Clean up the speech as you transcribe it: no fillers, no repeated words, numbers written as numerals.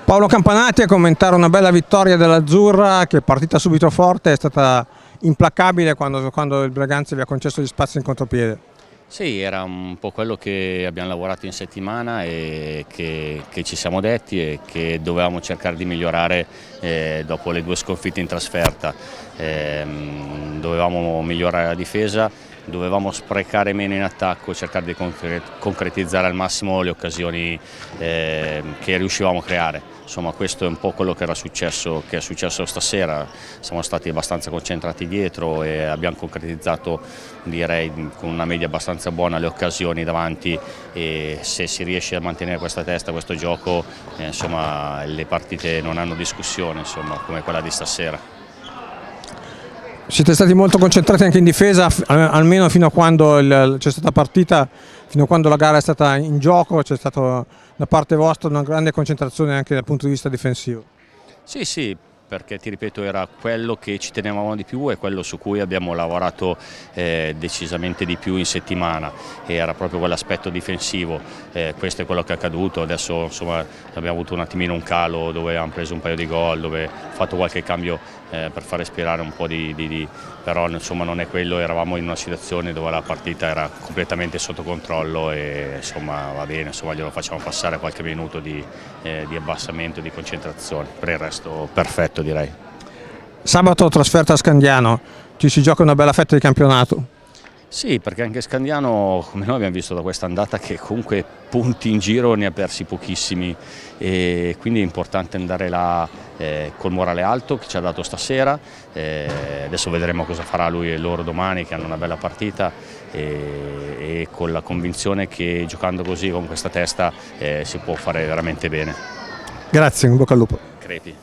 Paolo Campanati a commentare una bella vittoria dell'Azzurra che è partita subito forte, è stata implacabile quando il Braganza vi ha concesso gli spazi in contropiede. Sì, era un po' quello che abbiamo lavorato in settimana e che ci siamo detti e che dovevamo cercare di migliorare dopo le 2 sconfitte in trasferta. Dovevamo migliorare la difesa, dovevamo sprecare meno in attacco, cercare di concretizzare al massimo le occasioni che riuscivamo a creare. Insomma, questo è un po' quello che è successo stasera. Siamo stati abbastanza concentrati dietro e abbiamo concretizzato, direi, con una media abbastanza buona le occasioni davanti, e se si riesce a mantenere questa testa, questo gioco, insomma, le partite non hanno discussione, insomma, come quella di stasera. Siete stati molto concentrati anche in difesa, almeno fino a quando c'è stata partita, fino a quando la gara è stata in gioco, c'è stata da parte vostra una grande concentrazione anche dal punto di vista difensivo. Sì, perché ti ripeto, era quello che ci tenevamo di più e quello su cui abbiamo lavorato decisamente di più in settimana, era proprio quell'aspetto difensivo. Questo è quello che è accaduto. Adesso, insomma, abbiamo avuto un attimino un calo dove abbiamo preso un paio di gol, dove ho fatto qualche cambio per far respirare un po' però insomma non è quello. Eravamo in una situazione dove la partita era completamente sotto controllo e insomma va bene, insomma glielo facciamo passare qualche minuto di abbassamento, di concentrazione. Per il resto perfetto, direi. Sabato trasferta a Scandiano, ci si gioca una bella fetta di campionato. Sì, perché anche Scandiano, come noi abbiamo visto da questa andata, che comunque punti in giro ne ha persi pochissimi, e quindi è importante andare là col morale alto che ci ha dato stasera. Adesso vedremo cosa farà lui e loro domani, che hanno una bella partita, e con la convinzione che giocando così, con questa testa, si può fare veramente bene. Grazie, in bocca al lupo. Crepi.